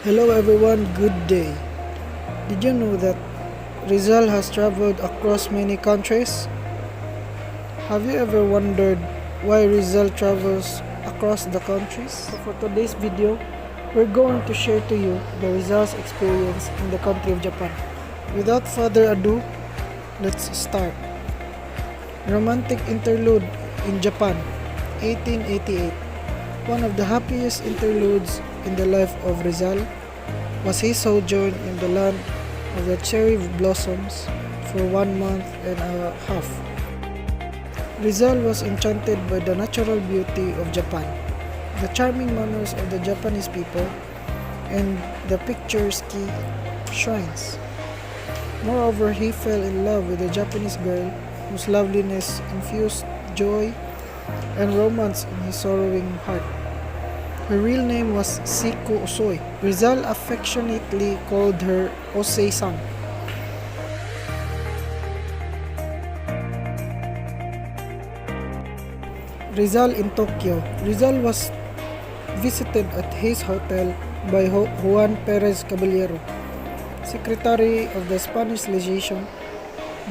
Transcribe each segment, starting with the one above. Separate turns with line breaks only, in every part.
Hello everyone, good day. Did you know that Rizal has traveled across many countries? Have you ever wondered why Rizal travels across the countries? So for today's video, we're going to share to you the Rizal's experience in the country of Japan. Without further ado, let's start. Romantic Interlude in Japan, 1888. One of the happiest interludes in the life of Rizal was his sojourn in the land of the cherry blossoms for 1 month and a half. Rizal was enchanted by the natural beauty of Japan, the charming manners of the Japanese people, and the picturesque shrines. Moreover, he fell in love with a Japanese girl whose loveliness infused joy and romance in his sorrowing heart. Her real name was Siku Osoy. Rizal affectionately called her Osei-san. Rizal in Tokyo. Rizal was visited at his hotel by Juan Perez Caballero, secretary of the Spanish legation.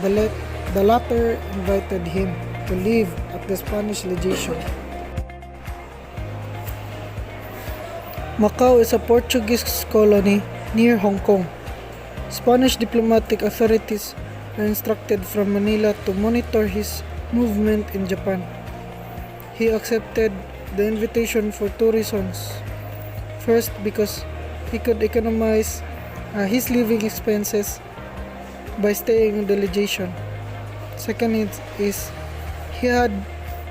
The latter invited him to live at the Spanish legation. Macau is a Portuguese colony near Hong Kong. Spanish diplomatic authorities are instructed from Manila to monitor his movement in Japan. He accepted the invitation for two reasons. First, because he could economize his living expenses by staying in the legation. Second is he had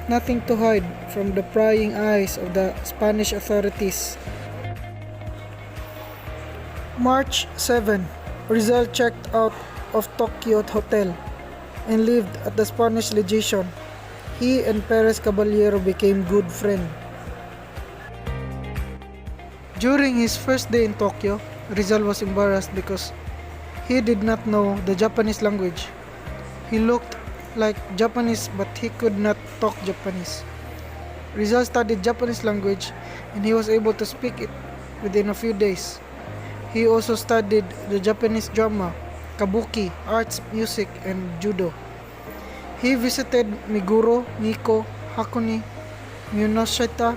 nothing to hide from the prying eyes of the Spanish authorities. March 7, Rizal checked out of Tokyo Hotel and lived at the Spanish legation. He and Perez Caballero became good friends. During his first day in Tokyo, Rizal was embarrassed because he did not know the Japanese language. He looked like Japanese but he could not talk Japanese. Rizal studied Japanese language and he was able to speak it within a few days. He also studied the Japanese drama, kabuki, arts, music, and judo. He visited Meguro, Nikko, Hakone, Miyanoshita,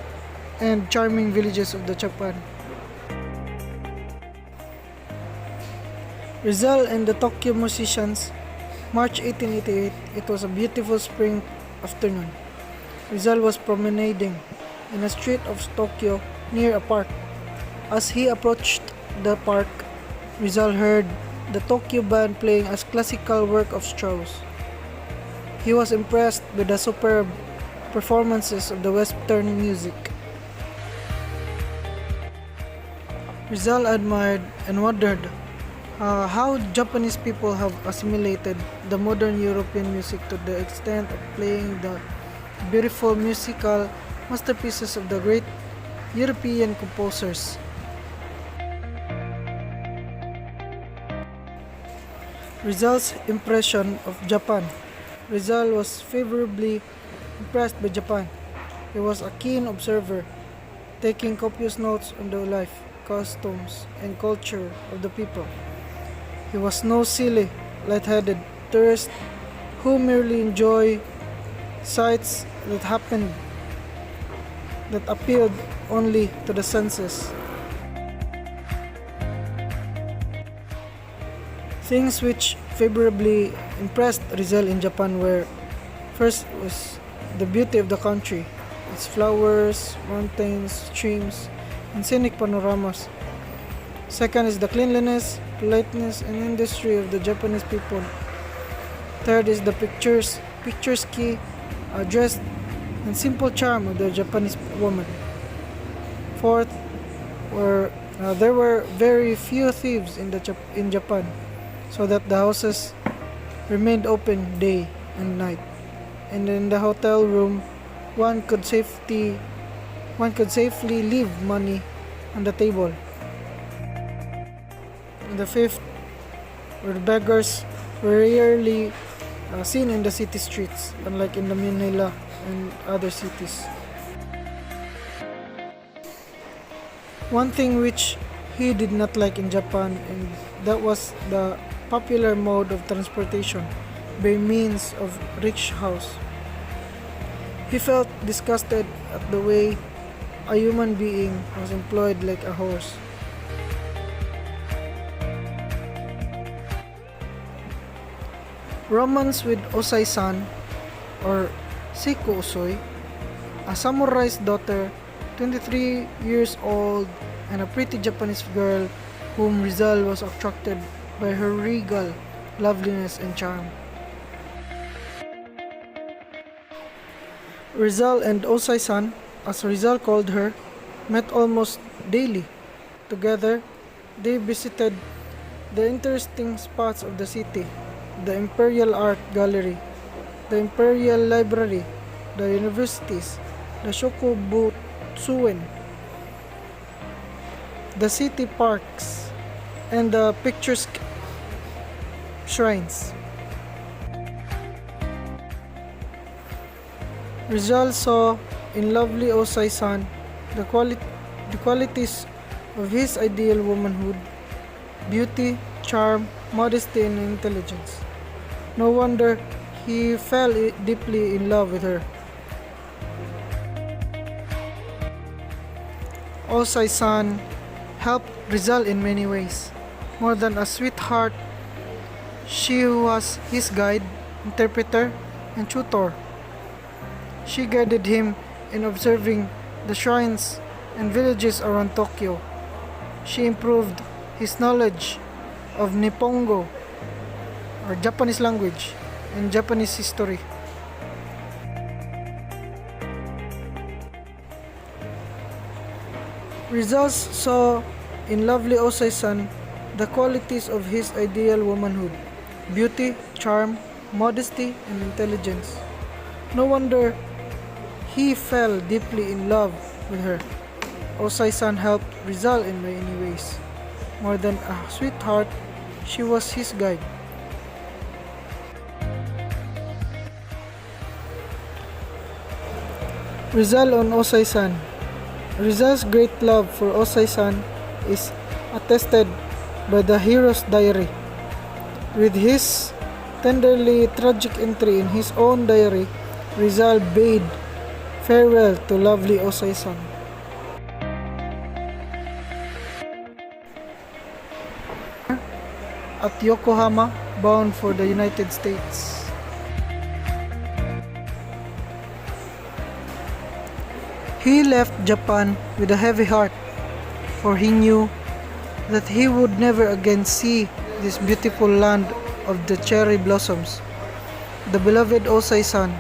and charming villages of the Japan. Rizal and the Tokyo musicians, March 1888. It was a beautiful spring afternoon. Rizal was promenading in a street of Tokyo near a park. As he approached the park, Rizal heard the Tokyo band playing a classical work of Strauss. He was impressed with the superb performances of the Western music. Rizal admired and wondered how Japanese people have assimilated the modern European music to the extent of playing the beautiful musical masterpieces of the great European composers. Rizal's impression of Japan. Rizal was favorably impressed by Japan. He was a keen observer, taking copious notes on the life, customs, and culture of the people. He was no silly, light-headed tourist who merely enjoyed sights that appealed only to the senses. Things which favorably impressed Rizal in Japan were, first was the beauty of the country, its flowers, mountains, streams, and scenic panoramas. Second is the cleanliness, politeness, and industry of the Japanese people. Third is the picturesque dress and simple charm of the Japanese woman. Fourth, there were very few thieves in Japan, so that the houses remained open day and night. And in the hotel room, one could safely leave money on the table. And the fifth, where beggars were rarely seen in the city streets, unlike in the Manila and other cities. One thing which he did not like in Japan, and that was the popular mode of transportation by means of rickshaws. He felt disgusted at the way a human being was employed like a horse. Romance with Osai-san, or Seiko Usui, a samurai's daughter, 23 years old, and a pretty Japanese girl whom Rizal was attracted by her regal loveliness and charm. Rizal and Osai-san, as Rizal called her, met almost daily. Together, they visited the interesting spots of the city, the Imperial Art Gallery, the Imperial Library, the universities, the Shokubutsuen, the city parks, and the picturesque shrines. Rizal saw in lovely Osai-san the qualities of his ideal womanhood: beauty, charm, modesty, and intelligence. No wonder he fell deeply in love with her. Osai-san helped Rizal in many ways. More than a sweetheart, she was his guide, interpreter, and tutor. She guided him in observing the shrines and villages around Tokyo. She improved his knowledge of Nippongo, or Japanese language, and Japanese history. Rizal saw in lovely Osai-san the qualities of his ideal womanhood: beauty, charm, modesty, and intelligence. No wonder he fell deeply in love with her. Osai-san helped Rizal in many ways. More than a sweetheart, she was his guide. Rizal on Osai-san. Rizal's great love for Osai-san is attested by the hero's diary. With his tenderly tragic entry in his own diary, Rizal bade farewell to lovely Osai-san. At Yokohama, bound for the United States. He left Japan with a heavy heart, for he knew that he would never again see this beautiful land of the cherry blossoms, the beloved Osai-san.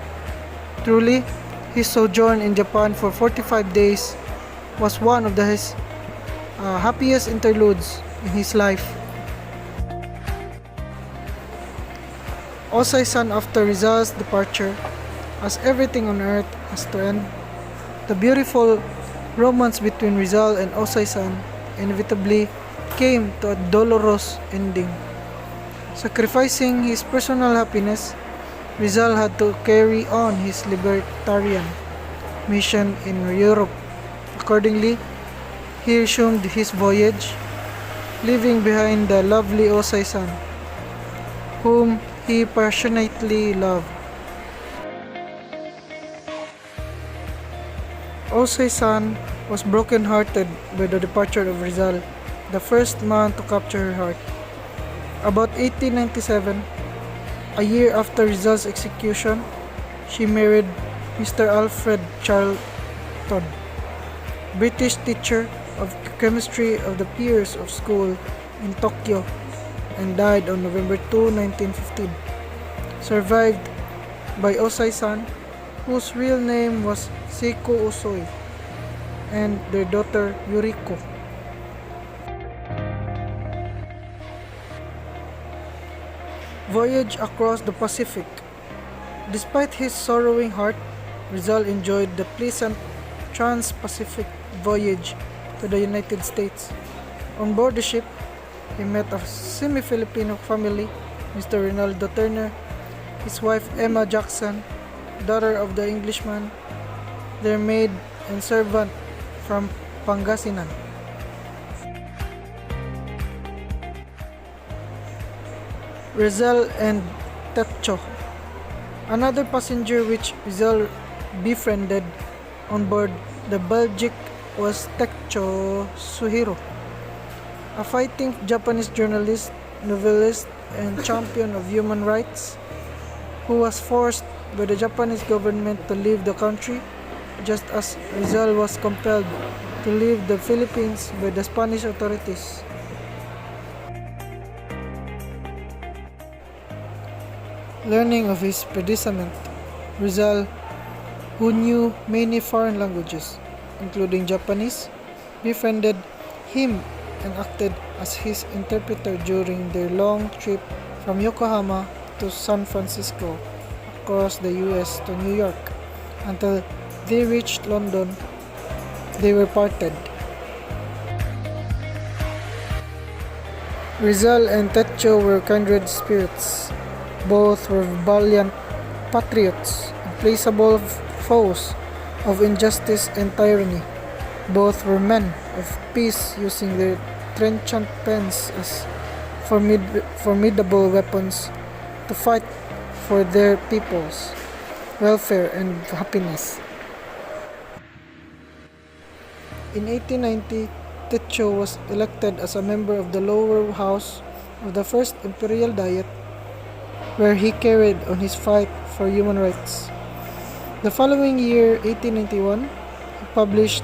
Truly, his sojourn in Japan for 45 days was one of his happiest interludes in his life. Osai-san, after Rizal's departure, as everything on earth has to end, the beautiful romance between Rizal and Osai-san inevitably came to a dolorous ending. Sacrificing his personal happiness, Rizal had to carry on his libertarian mission in Europe. Accordingly, he resumed his voyage, leaving behind the lovely Osai-san, whom he passionately loved. Osai-san was broken-hearted by the departure of Rizal, the first man to capture her heart. About 1897, a year after Rizal's execution, she married Mr. Alfred Charlton, British teacher of chemistry of the Piers of School in Tokyo, and died on November 2, 1915, survived by Osai-san, whose real name was Seiko Usui, and their daughter Yuriko. Voyage across the Pacific. Despite his sorrowing heart, Rizal enjoyed the pleasant trans-Pacific voyage to the United States. On board the ship, he met a semi-Filipino family, Mr. Rinaldo Turner, his wife Emma Jackson, daughter of the Englishman, their maid and servant from Pangasinan. Rizal and Techo. Another passenger which Rizal befriended on board the Belgic was Techo Suhiro, a fighting Japanese journalist, novelist, and champion of human rights who was forced by the Japanese government to leave the country, just as Rizal was compelled to leave the Philippines by the Spanish authorities. Learning of his predicament, Rizal, who knew many foreign languages, including Japanese, befriended him and acted as his interpreter during their long trip from Yokohama to San Francisco across the US to New York. Until they reached London, they were parted. Rizal and Techo were kindred spirits. Both were valiant patriots, implacable foes of injustice and tyranny. Both were men of peace, using their trenchant pens as formidable weapons to fight for their people's welfare and happiness. In 1890, Techo was elected as a member of the lower house of the First Imperial Diet, where he carried on his fight for human rights. The following year, 1891, he published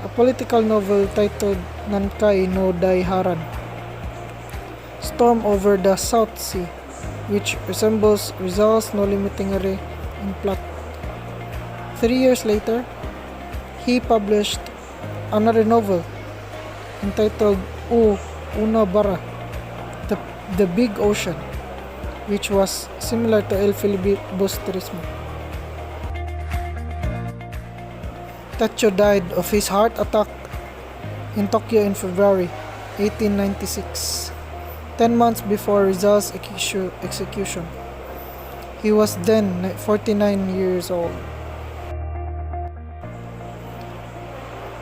a political novel titled Nankai no Daiharan, Storm over the South Sea, which resembles Rizal's No Limitingare in plot. 3 years later, he published another novel entitled Una Bara, the Big Ocean, which was similar to El Filibusterismo. Techo died of his heart attack in Tokyo in February 1896, 10 months before Rizal's execution. He was then 49 years old.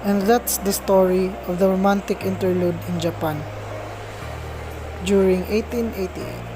And that's the story of the romantic interlude in Japan during 1888.